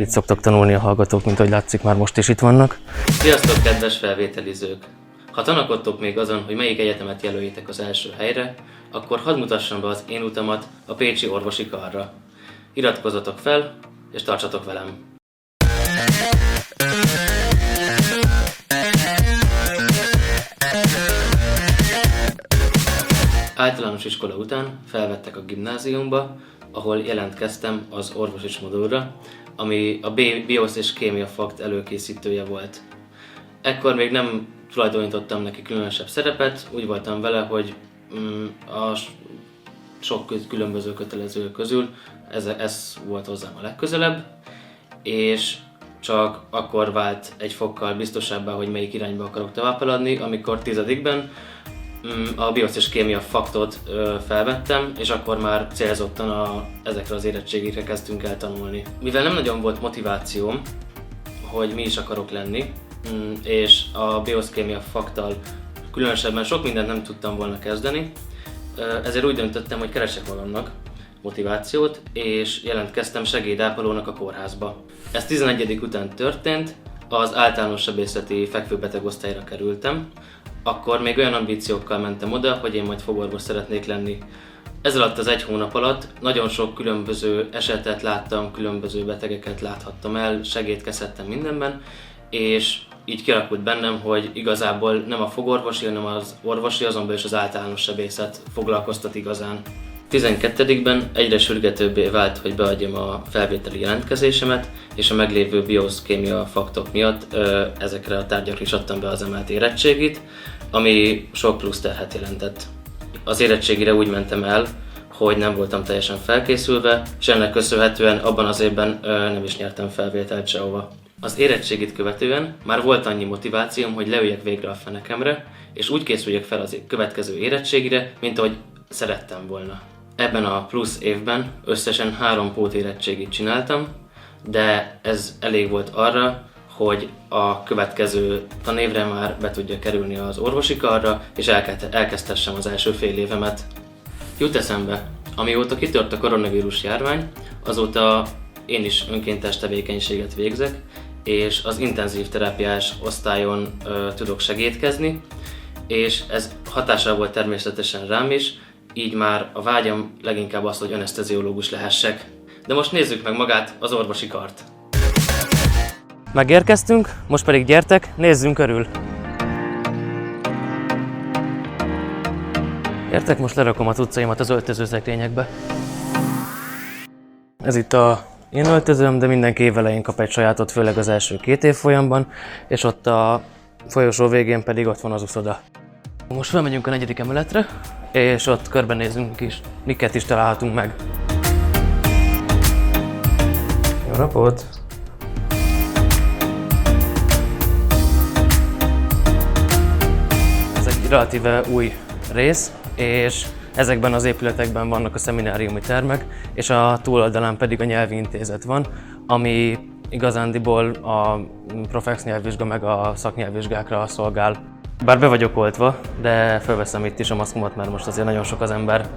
Itt szoktak tanulni a hallgatók, mint ahogy látszik, már most is itt vannak. Sziasztok, kedves felvételizők! Ha tanakodtok még azon, hogy melyik egyetemet jelöljétek az első helyre, akkor hadd mutassam be az én utamat a Pécsi Orvosi Karra. Iratkozzatok fel, és tartsatok velem! Általános iskola után felvettek a gimnáziumba, ahol jelentkeztem az orvosis modulra, ami a Biosz és Kémia Fakt előkészítője volt. Ekkor még nem tulajdonítottam neki különösebb szerepet, úgy voltam vele, hogy a sok különböző kötelező közül ez volt hozzám a legközelebb, és csak akkor vált egy fokkal biztosabbá, hogy melyik irányba akarok tovább haladni, amikor 10-ben a Biosz és Kémia Faktot felvettem, és akkor már célzottan ezekre az érettségekre kezdtünk el tanulni. Mivel nem nagyon volt motivációm, hogy mi is akarok lenni, és a Biosz Kémia Fakttal különösebben sok mindent nem tudtam volna kezdeni, ezért úgy döntöttem, hogy keresek magamnak motivációt, és jelentkeztem segédápolónak a kórházba. Ez 11. után történt, az általános sebészeti fekvőbeteg osztályra kerültem. Akkor még olyan ambíciókkal mentem oda, hogy én majd fogorvos szeretnék lenni. Ez alatt az egy hónap alatt nagyon sok különböző esetet láttam, különböző betegeket láthattam el, segédkezhettem mindenben, és így kialakult bennem, hogy igazából nem a fogorvosi, hanem az orvosi, azon belül is az általános sebészet foglalkoztat igazán. 12-ben egyre sürgetőbbé vált, hogy beadjam a felvételi jelentkezésemet, és a meglévő Biosz Kémia Faktok miatt ezekre a tárgyakra is adtam be az emelt érettségit, ami sok plusz terhet jelentett. Az érettségire úgy mentem el, hogy nem voltam teljesen felkészülve, és ennek köszönhetően abban az évben nem is nyertem felvételt sehova. Az érettségit követően már volt annyi motivációm, hogy leüljek végre a fenekemre, és úgy készüljek fel az következő érettségire, mint ahogy szerettem volna. Ebben a plusz évben összesen 3 pótérettségit csináltam, de ez elég volt arra, hogy a következő tanévre már be tudja kerülni az orvosi karra, és elkezdhessem az első fél évemet. Jut eszembe, amióta kitört a koronavírus járvány, azóta én is önkéntes tevékenységet végzek, és az intenzív terápiás osztályon tudok segédkezni, és ez hatással volt természetesen rám is, így már a vágyam leginkább az, hogy aneszteziológus lehessek. De most nézzük meg magát, az orvosi kart. Megérkeztünk, most pedig gyertek, nézzünk körül! Gyertek, most lerakom a cuccaimat az öltözőszekrényekbe. Ez itt a én öltözőm, de mindenki évelején kap egy sajátot, főleg az első 2 évfolyamban, és ott a folyosó végén pedig ott van az uszoda. Most felmegyünk a 4. emeletre, és ott körbenézünk is, miket is találhatunk meg. Jó napot! Ez egy relatíve új rész, és ezekben az épületekben vannak a szemináriumi termek, és a túloldalán pedig a nyelvi intézet van, ami igazándiból a Profex nyelvvizsga meg a szaknyelvvizsgákra szolgál. Bár be vagyok oltva, de felveszem itt is a maszkomat, mert most azért nagyon sok az ember.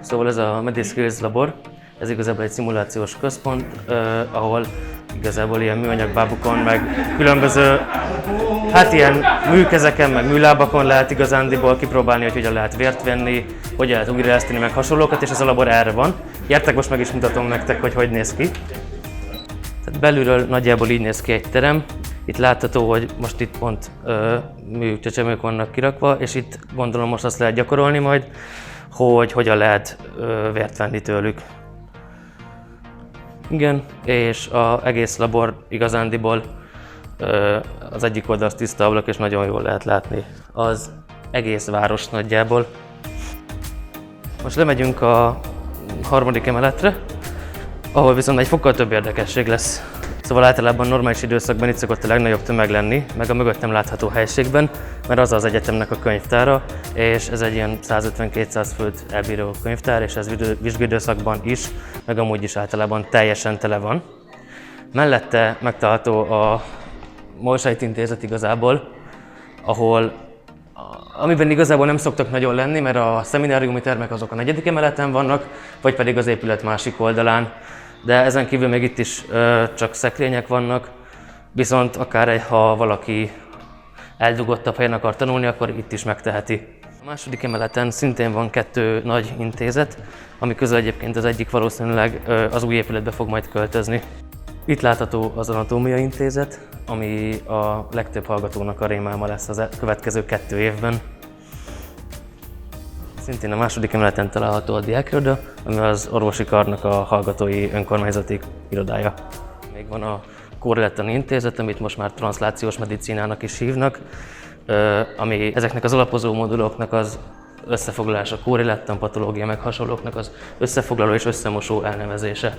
Szóval ez a MediSkills labor, ez igazából egy szimulációs központ, ahol igazából ilyen műanyagbábukon, meg különböző, ilyen műkezeken, meg műlábakon lehet igazándiból kipróbálni, hogy hogyan lehet vért venni, hogyan lehet újraéleszteni, meg hasonlókat, és ez a labor erre van. Gyertek, most meg is mutatom nektek, hogy hogy néz ki. Tehát belülről nagyjából így néz ki egy terem. Itt látható, hogy most itt pont műcsecsemők vannak kirakva, és itt gondolom most azt lehet gyakorolni majd, hogy hogyan lehet vért venni tőlük. Igen, és az egész labor igazándiból az egyik oldal az tiszta ablak, és nagyon jól lehet látni az egész város nagyjából. Most lemegyünk a 3. emeletre, ahol viszont egy fokkal több érdekesség lesz. Szóval általában normális időszakban itt szokott a legnagyobb tömeg lenni, meg a mögöttem látható helységben, mert az az egyetemnek a könyvtára, és ez egy ilyen 150-200 főt elbíró könyvtár, és ez vizsgaidőszakban is, meg amúgy is általában teljesen tele van. Mellette megtalálható a Molsejt intézet igazából, ahol Amiben igazából nem szoktak nagyon lenni, mert a szemináriumi termek azok a 4. emeleten vannak, vagy pedig az épület másik oldalán. De ezen kívül még itt is csak szekrények vannak, viszont akár ha valaki eldugottabb helyen akar tanulni, akkor itt is megteheti. A 2. emeleten szintén van 2 nagy intézet, ami közül egyébként az egyik valószínűleg az új épületbe fog majd költözni. Itt látható az Anatómiai Intézet, ami a legtöbb hallgatónak a rémálma lesz az következő 2 évben. Szintén a 2. emeleten található a diákiroda, ami az orvosi karnak a hallgatói önkormányzati irodája. Még van a Kóreletani Intézet, amit most már transzlációs medicinának is hívnak, ami ezeknek az alapozó moduloknak az összefoglalása, kórelettan, patológia, meg hasonlóknak az összefoglaló és összemosó elnevezése.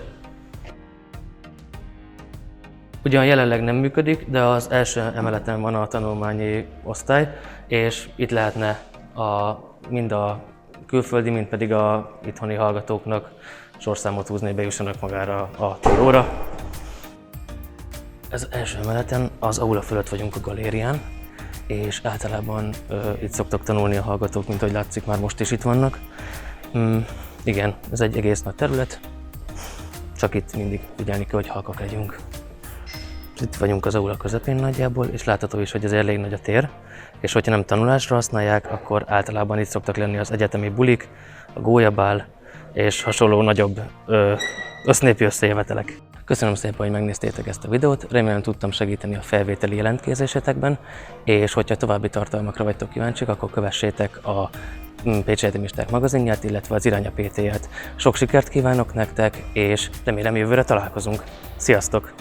Ugyan jelenleg nem működik, de az 1. emeleten van a tanulmányi osztály, és itt lehetne mind a külföldi, mind pedig az itthoni hallgatóknak sorszámot húzni, hogy bejussanak magára a tanóra. Az 1. emeleten az aula fölött vagyunk a galérián, és általában itt szoktak tanulni a hallgatók, mint ahogy látszik, már most is itt vannak. Igen, ez egy egész nagy terület, csak itt mindig figyelni kell, hogy halkak legyünk. Itt vagyunk az aula közepén nagyjából, és látható is, hogy ez elég nagy a tér, és hogyha nem tanulásra használják, akkor általában itt szoktak lenni az egyetemi bulik, a gólyabál és hasonló nagyobb össznépi összejövetelek. Köszönöm szépen, hogy megnéztétek ezt a videót, remélem tudtam segíteni a felvételi jelentkezésetekben, és hogyha további tartalmakra vagytok kíváncsiak, akkor kövessétek a Pécsi Egyetemisták magazinját, illetve az Irány a PT-ját. Sok sikert kívánok nektek, és remélem jövőre találkozunk. Sziasztok!